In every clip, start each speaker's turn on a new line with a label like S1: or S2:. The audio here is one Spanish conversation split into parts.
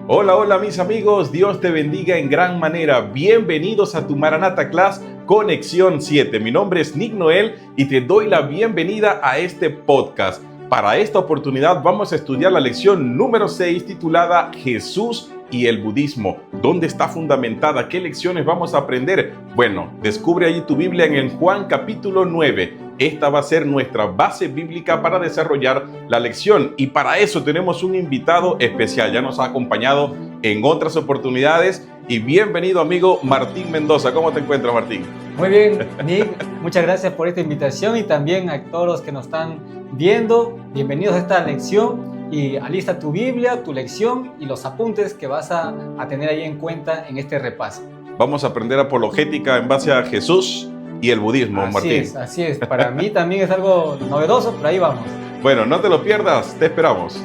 S1: Hola, hola mis amigos, Dios te bendiga en gran manera. Bienvenidos a tu Maranatha Class Conexión 7. Mi nombre es Nick Noel y te doy la bienvenida a este podcast. Para esta oportunidad vamos a estudiar la lección número 6 titulada Jesús y el budismo. ¿Dónde está fundamentada? ¿Qué lecciones vamos a aprender? Bueno, descubre allí tu Biblia en el Juan capítulo 9. Esta va a ser nuestra base bíblica para desarrollar la lección y para eso tenemos un invitado especial. Ya nos ha acompañado en otras oportunidades y bienvenido amigo Martín Mendoza. ¿Cómo te encuentras, Martín?
S2: Muy bien, Nick, muchas gracias por esta invitación y también a todos los que nos están viendo. Bienvenidos a esta lección y alista tu Biblia, tu lección y los apuntes que vas a tener ahí en cuenta en este repaso.
S1: Vamos a aprender apologética en base a Jesús y el budismo, Martín.
S2: Así es. Para mí también es algo novedoso, pero ahí vamos.
S1: Bueno, no te lo pierdas, te esperamos.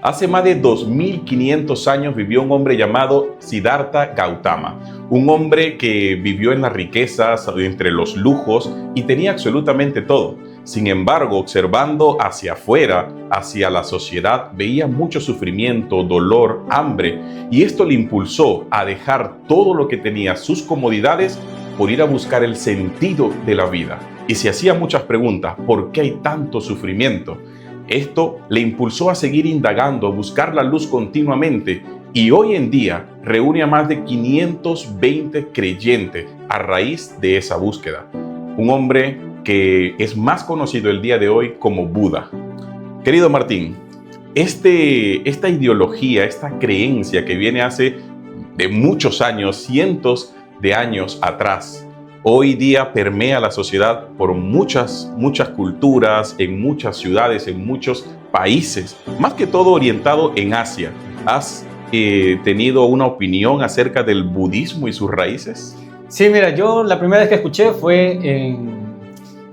S1: Hace más de 2500 años vivió un hombre llamado Siddhartha Gautama, un hombre que vivió en las riquezas, entre los lujos y tenía absolutamente todo. Sin embargo, observando hacia afuera, hacia la sociedad, veía mucho sufrimiento, dolor, hambre, y esto le impulsó a dejar todo lo que tenía, sus comodidades, por ir a buscar el sentido de la vida. Y se hacía muchas preguntas: ¿por qué hay tanto sufrimiento? Esto le impulsó a seguir indagando, a buscar la luz continuamente, y hoy en día reúne a más de 520 creyentes a raíz de esa búsqueda. Un hombre que es más conocido el día de hoy como Buda. Querido Martín, esta ideología, esta creencia que viene hace de muchos años, cientos de años atrás, hoy día permea la sociedad por muchas culturas, en muchas ciudades, en muchos países, más que todo orientado en Asia. ¿Has tenido una opinión acerca del budismo y sus raíces?
S2: Sí, mira, yo la primera vez que escuché fue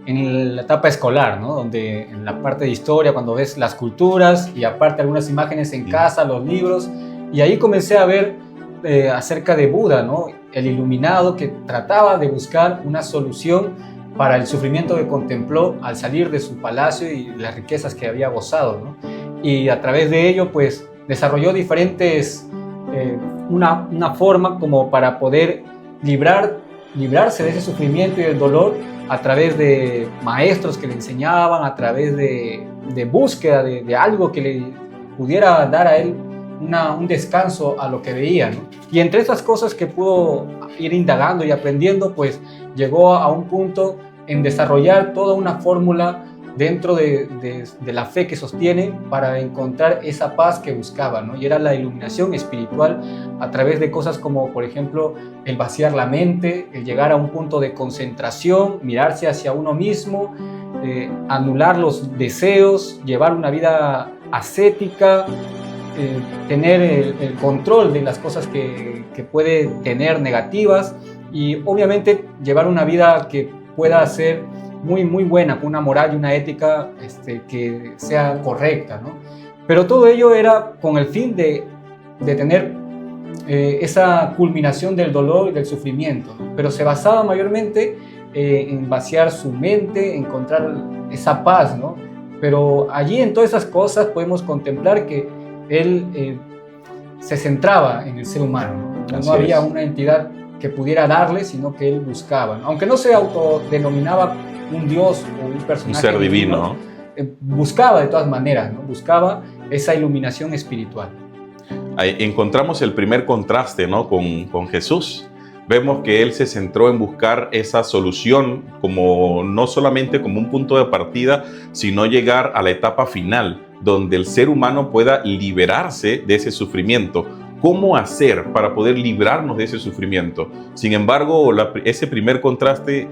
S2: en la etapa escolar, ¿no? Donde en la parte de historia, cuando ves las culturas y aparte algunas imágenes en casa, los libros, y ahí comencé a ver acerca de Buda, ¿no? El iluminado que trataba de buscar una solución para el sufrimiento que contempló al salir de su palacio y las riquezas que había gozado, ¿no? Y a través de ello, pues, desarrolló diferentes, una forma como para poder librarse de ese sufrimiento y del dolor a través de maestros que le enseñaban, a través de búsqueda de algo que le pudiera dar a él un descanso a lo que veía, ¿no? Y entre esas cosas que pudo ir indagando y aprendiendo, pues llegó a un punto en desarrollar toda una fórmula dentro de la fe que sostiene para encontrar esa paz que buscaba, ¿no? Y era la iluminación espiritual a través de cosas como, por ejemplo, el vaciar la mente, el llegar a un punto de concentración, mirarse hacia uno mismo, anular los deseos, llevar una vida ascética, tener el control de las cosas que puede tener negativas y obviamente llevar una vida que pueda ser muy buena, con una moral y una ética que sea correcta, ¿no? Pero todo ello era con el fin de tener esa culminación del dolor y del sufrimiento, ¿no? Pero se basaba mayormente en vaciar su mente, encontrar esa paz, ¿no? Pero allí en todas esas cosas podemos contemplar que él se centraba en el ser humano, ¿no? No había una entidad que pudiera darle, sino que él buscaba, ¿no? Aunque no se autodenominaba un dios o un personaje,
S1: un ser divino,
S2: buscaba de todas maneras, ¿no? Buscaba esa iluminación espiritual.
S1: Ahí encontramos el primer contraste, ¿no? con Jesús. Vemos que él se centró en buscar esa solución como no solamente como un punto de partida, sino llegar a la etapa final, donde el ser humano pueda liberarse de ese sufrimiento. ¿Cómo hacer para poder librarnos de ese sufrimiento? Sin embargo, ese primer contraste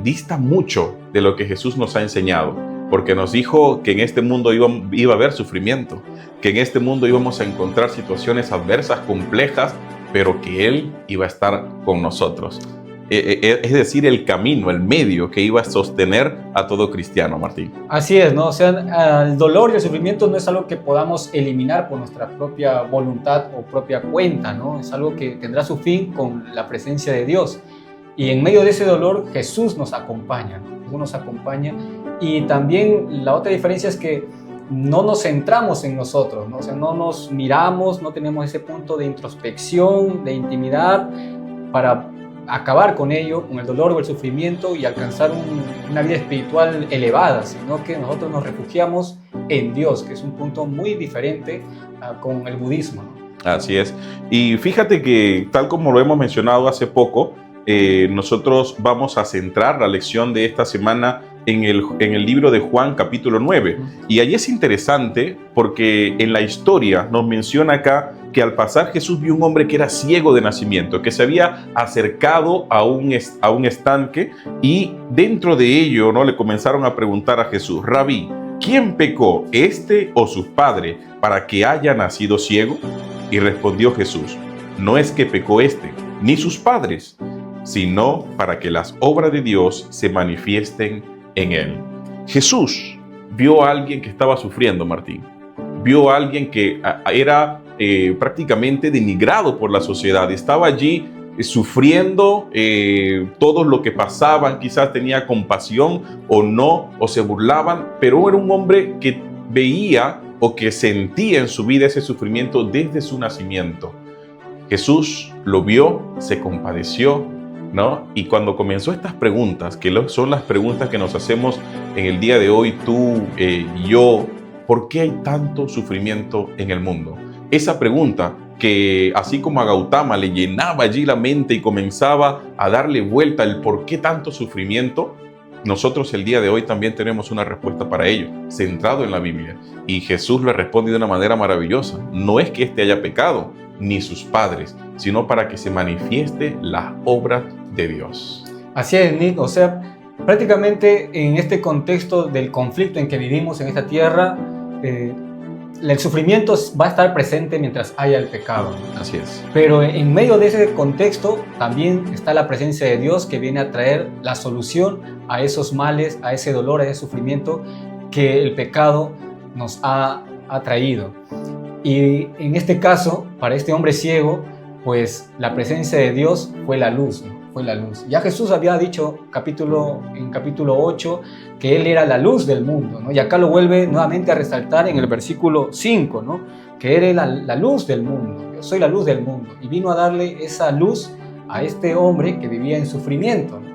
S1: dista mucho de lo que Jesús nos ha enseñado, porque nos dijo que en este mundo iba a haber sufrimiento, que en este mundo íbamos a encontrar situaciones adversas, complejas, pero que Él iba a estar con nosotros. Es decir, el camino, el medio que iba a sostener a todo cristiano, Martín.
S2: Así es, ¿no? O sea, el dolor y el sufrimiento no es algo que podamos eliminar por nuestra propia voluntad o propia cuenta, ¿no? Es algo que tendrá su fin con la presencia de Dios. Y en medio de ese dolor, Jesús nos acompaña, ¿no? Jesús nos acompaña. Y también la otra diferencia es que no nos centramos en nosotros, ¿no? O sea, no nos miramos, no tenemos ese punto de introspección, de intimidad, para acabar con ello, con el dolor o el sufrimiento y alcanzar una vida espiritual elevada, sino que nosotros nos refugiamos en Dios, que es un punto muy diferente con el budismo, ¿no?
S1: Así es. Y fíjate que, tal como lo hemos mencionado hace poco, nosotros vamos a centrar la lección de esta semana en el libro de Juan, capítulo 9. Y allí es interesante porque en la historia nos menciona acá que al pasar Jesús vio un hombre que era ciego de nacimiento, que se había acercado a un estanque, y dentro de ello, ¿no?, le comenzaron a preguntar a Jesús: Rabí, ¿quién pecó, este o sus padres, para que haya nacido ciego? Y respondió Jesús: no es que pecó este, ni sus padres, sino para que las obras de Dios se manifiesten en él. Jesús vio a alguien que estaba sufriendo, Martín. Vio a alguien que era prácticamente denigrado por la sociedad. Estaba allí sufriendo todo lo que pasaban. Quizás tenía compasión o no, o se burlaban, pero era un hombre que veía o que sentía en su vida ese sufrimiento desde su nacimiento. Jesús lo vio, se compadeció, ¿no? Y cuando comenzó estas preguntas, que son las preguntas que nos hacemos en el día de hoy, tú y yo: ¿por qué hay tanto sufrimiento en el mundo? Esa pregunta que, así como a Gautama le llenaba allí la mente y comenzaba a darle vuelta el por qué tanto sufrimiento, nosotros el día de hoy también tenemos una respuesta para ello, centrado en la Biblia. Y Jesús le responde de una manera maravillosa: no es que éste haya pecado, ni sus padres, sino para que se manifieste las obras de Dios.
S2: Así es, Nick. O sea, prácticamente en este contexto del conflicto en que vivimos en esta tierra, el sufrimiento va a estar presente mientras haya el pecado, ¿no?
S1: Así es.
S2: Pero en medio de ese contexto también está la presencia de Dios, que viene a traer la solución a esos males, a ese dolor, a ese sufrimiento que el pecado nos ha traído. Y en este caso, para este hombre ciego, pues la presencia de Dios fue la luz, ¿no? Fue la luz. Ya Jesús había dicho en capítulo 8 que Él era la luz del mundo, ¿no? Y acá lo vuelve nuevamente a resaltar en el versículo 5, ¿no? Que Él era la luz del mundo. Yo soy la luz del mundo. Y vino a darle esa luz a este hombre que vivía en sufrimiento, ¿no?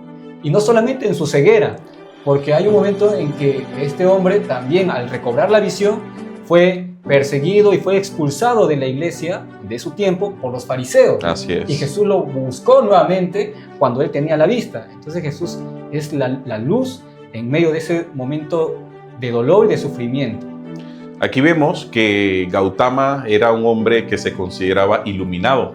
S2: Y no solamente en su ceguera, porque hay un momento en que este hombre también, al recobrar la visión, fue perseguido y fue expulsado de la iglesia de su tiempo por los fariseos.
S1: Así es.
S2: Y Jesús lo buscó nuevamente cuando él tenía la vista. Entonces Jesús es la luz en medio de ese momento de dolor y de sufrimiento.
S1: Aquí vemos que Gautama era un hombre que se consideraba iluminado,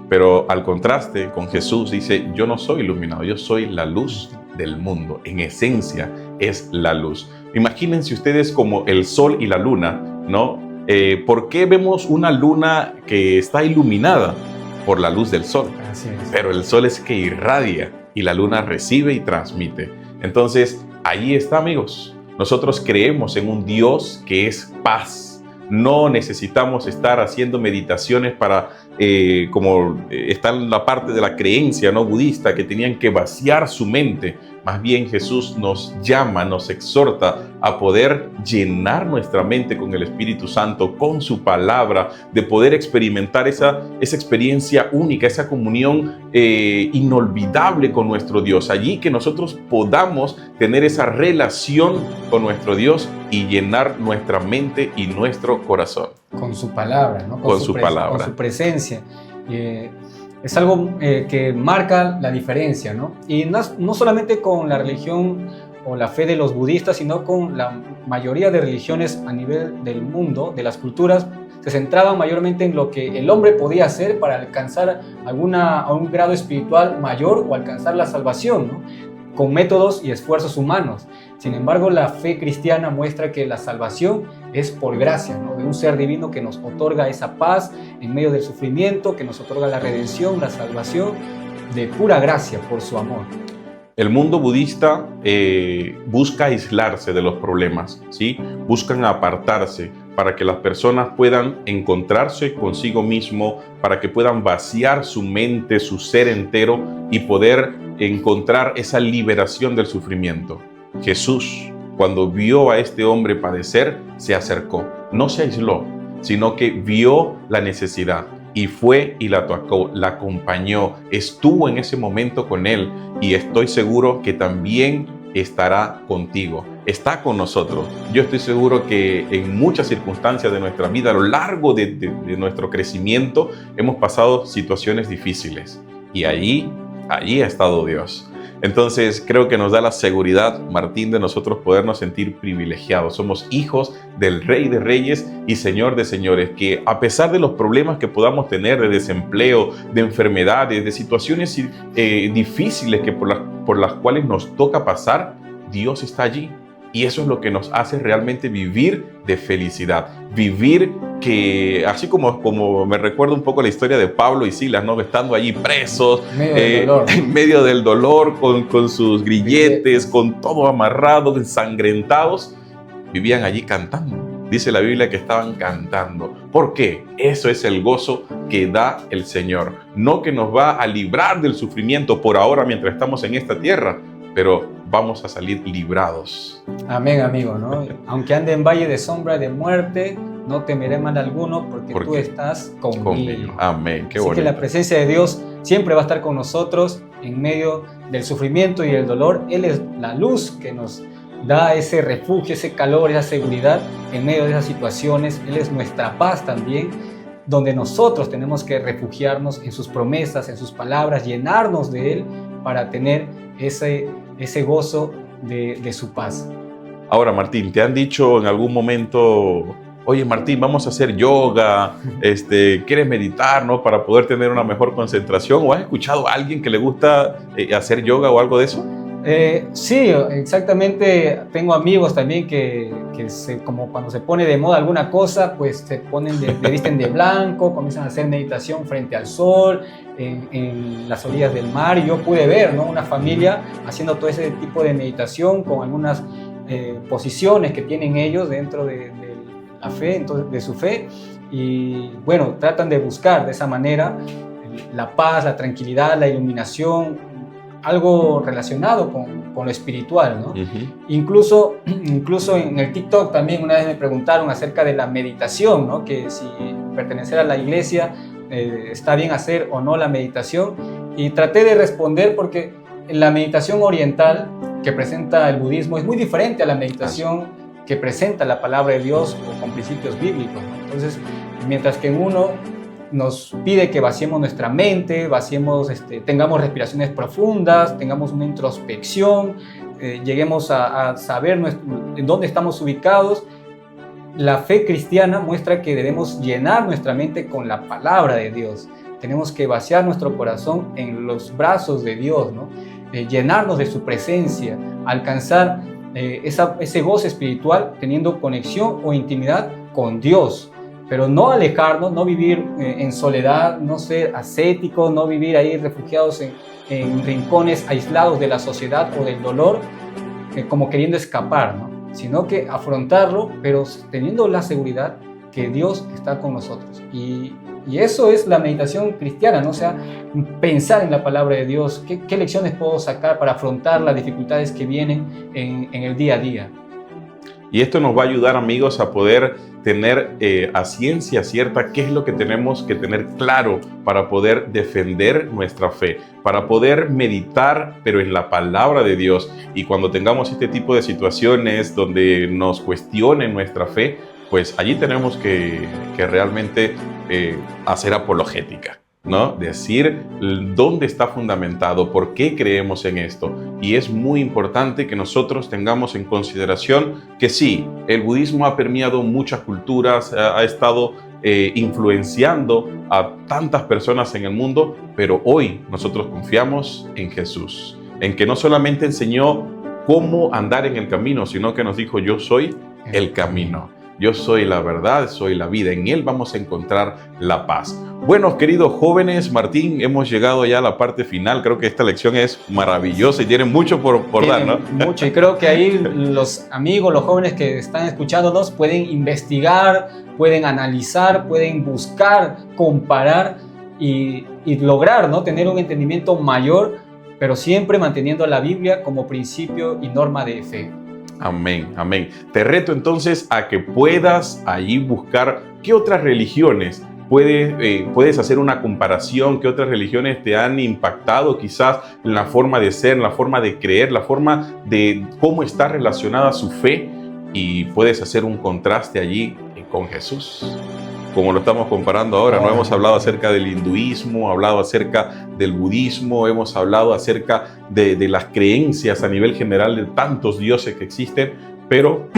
S1: pero al contraste con Jesús dice: yo no soy iluminado, yo soy la luz del mundo. En esencia es la luz. Imagínense ustedes como el sol y la luna, ¿no? ¿Por qué vemos una luna que está iluminada? Por la luz del sol.
S2: Así es.
S1: Pero el sol es que irradia y la luna recibe y transmite. Entonces, ahí está, amigos. Nosotros creemos en un Dios que es paz. No necesitamos estar haciendo meditaciones para, como está en la parte de la creencia, ¿no?, budista, que tenían que vaciar su mente. Más bien Jesús nos llama, nos exhorta a poder llenar nuestra mente con el Espíritu Santo, con su palabra, de poder experimentar esa experiencia única, esa comunión inolvidable con nuestro Dios. Allí que nosotros podamos tener esa relación con nuestro Dios y llenar nuestra mente y nuestro corazón.
S2: Con su palabra, ¿no?
S1: Con su palabra.
S2: Con su presencia. Es algo que marca la diferencia, ¿no? Y no solamente con la religión o la fe de los budistas, sino con la mayoría de religiones a nivel del mundo, de las culturas, se centraban mayormente en lo que el hombre podía hacer para alcanzar a un grado espiritual mayor o alcanzar la salvación, ¿no?, con métodos y esfuerzos humanos. Sin embargo, la fe cristiana muestra que la salvación es por gracia, ¿no?, de un ser divino que nos otorga esa paz en medio del sufrimiento, que nos otorga la redención, la salvación, de pura gracia por su amor.
S1: El mundo budista busca aislarse de los problemas, ¿sí? Buscan apartarse para que las personas puedan encontrarse consigo mismo, para que puedan vaciar su mente, su ser entero y poder encontrar esa liberación del sufrimiento. Jesús, cuando vio a este hombre padecer, se acercó, no se aisló, sino que vio la necesidad y fue y la tocó, la acompañó, estuvo en ese momento con él, y estoy seguro que también estará contigo, está con nosotros. Yo estoy seguro que en muchas circunstancias de nuestra vida, a lo largo de nuestro crecimiento, hemos pasado situaciones difíciles, y allí ha estado Dios. Entonces creo que nos da la seguridad, Martín, de nosotros podernos sentir privilegiados. Somos hijos del Rey de Reyes y Señor de Señores, que a pesar de los problemas que podamos tener de desempleo, de enfermedades, de situaciones difíciles que por las cuales nos toca pasar, Dios está allí. Y eso es lo que nos hace realmente vivir de felicidad. Vivir que, así como me recuerda un poco la historia de Pablo y Silas, ¿no? Estando allí presos, en medio del dolor, con sus grilletes, con todo amarrado, ensangrentados, vivían allí cantando. Dice la Biblia que estaban cantando. ¿Por qué? Eso es el gozo que da el Señor. No que nos va a librar del sufrimiento por ahora mientras estamos en esta tierra, pero vamos a salir librados.
S2: Amén, amigo, ¿no? Aunque ande en valle de sombra de muerte, no temeré mal alguno, porque tú estás conmigo.
S1: Amén, qué bonito.
S2: Así que la presencia de Dios siempre va a estar con nosotros en medio del sufrimiento y el dolor. Él es la luz que nos da ese refugio, ese calor, esa seguridad en medio de esas situaciones. Él es nuestra paz también, donde nosotros tenemos que refugiarnos en sus promesas, en sus palabras, llenarnos de Él para tener ese gozo de su paz.
S1: Ahora, Martín, ¿te han dicho en algún momento, oye, Martín, vamos a hacer yoga, quieres meditar, ¿no? Para poder tener una mejor concentración? ¿O has escuchado a alguien que le gusta hacer yoga o algo de eso?
S2: Sí, exactamente. Tengo amigos también que como cuando se pone de moda alguna cosa, pues se ponen le visten de blanco, comienzan a hacer meditación frente al sol, en las orillas del mar. Y yo pude ver, ¿no? Una familia haciendo todo ese tipo de meditación con algunas posiciones que tienen ellos dentro de la fe, entonces, de su fe. Y bueno, tratan de buscar de esa manera la paz, la tranquilidad, la iluminación, algo relacionado con lo espiritual, ¿no? Uh-huh. Incluso en el TikTok también una vez me preguntaron acerca de la meditación, ¿no? Que si pertenecer a la iglesia está bien hacer o no la meditación, y traté de responder porque la meditación oriental que presenta el budismo es muy diferente a la meditación que presenta la palabra de Dios o con principios bíblicos, ¿no? Entonces, mientras que en uno nos pide que vaciemos nuestra mente, tengamos respiraciones profundas, tengamos una introspección, lleguemos a saber en dónde estamos ubicados. La fe cristiana muestra que debemos llenar nuestra mente con la palabra de Dios. Tenemos que vaciar nuestro corazón en los brazos de Dios, ¿no? Llenarnos de su presencia, alcanzar ese gozo espiritual teniendo conexión o intimidad con Dios. Pero no alejarnos, no vivir en soledad, no ser ascéticos, no vivir ahí refugiados en rincones aislados de la sociedad o del dolor, como queriendo escapar, ¿no? Sino que afrontarlo, pero teniendo la seguridad que Dios está con nosotros. Y eso es la meditación cristiana, ¿no? O sea, pensar en la palabra de Dios, qué lecciones puedo sacar para afrontar las dificultades que vienen en el día a día.
S1: Y esto nos va a ayudar, amigos, a poder tener a ciencia cierta qué es lo que tenemos que tener claro para poder defender nuestra fe, para poder meditar, pero en la palabra de Dios. Y cuando tengamos este tipo de situaciones donde nos cuestionen nuestra fe, pues allí tenemos que realmente hacer apologética, ¿no? Decir dónde está fundamentado, por qué creemos en esto. Y es muy importante que nosotros tengamos en consideración que sí, el budismo ha permeado muchas culturas, ha estado influenciando a tantas personas en el mundo, pero hoy nosotros confiamos en Jesús, en que no solamente enseñó cómo andar en el camino, sino que nos dijo: yo soy el camino. Yo soy la verdad, soy la vida. En Él vamos a encontrar la paz. Bueno, queridos jóvenes, Martín, hemos llegado ya a la parte final. Creo que esta lección es maravillosa y tiene mucho por dar, ¿no?
S2: Mucho, y creo que ahí los amigos, los jóvenes que están escuchándonos pueden investigar, pueden analizar, pueden buscar, comparar y lograr, ¿no? Tener un entendimiento mayor, pero siempre manteniendo la Biblia como principio y norma de fe.
S1: Amén, amén. Te reto entonces a que puedas allí buscar qué otras religiones puedes hacer una comparación, qué otras religiones te han impactado quizás en la forma de ser, en la forma de creer, la forma de cómo está relacionada su fe, y puedes hacer un contraste allí con Jesús. Como lo estamos comparando ahora, ¿no? Hemos hablado acerca del hinduismo, hablado acerca del budismo, hemos hablado acerca de las creencias a nivel general de tantos dioses que existen, pero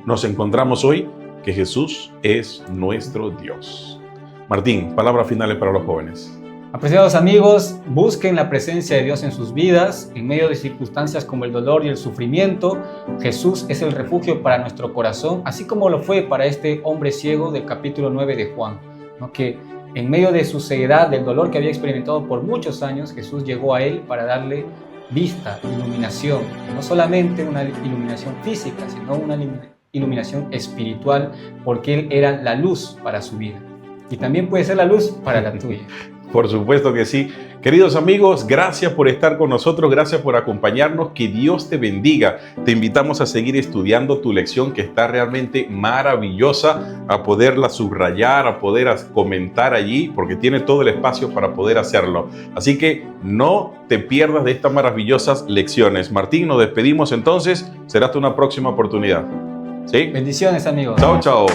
S1: nos encontramos hoy que Jesús es nuestro Dios. Martín, palabras finales para los jóvenes.
S2: Apreciados amigos, busquen la presencia de Dios en sus vidas, en medio de circunstancias como el dolor y el sufrimiento. Jesús es el refugio para nuestro corazón, así como lo fue para este hombre ciego del capítulo 9 de Juan, ¿no? Que en medio de su ceguedad, del dolor que había experimentado por muchos años, Jesús llegó a él para darle vista, iluminación, no solamente una iluminación física, sino una iluminación espiritual, porque él era la luz para su vida. Y también puede ser la luz para la tuya.
S1: Por supuesto que sí. Queridos amigos, gracias por estar con nosotros, gracias por acompañarnos, que Dios te bendiga. Te invitamos a seguir estudiando tu lección, que está realmente maravillosa, a poderla subrayar, a poder comentar allí, porque tiene todo el espacio para poder hacerlo. Así que no te pierdas de estas maravillosas lecciones. Martín, nos despedimos entonces, será hasta una próxima oportunidad. ¿Sí?
S2: Bendiciones, amigos.
S1: Chao, chao.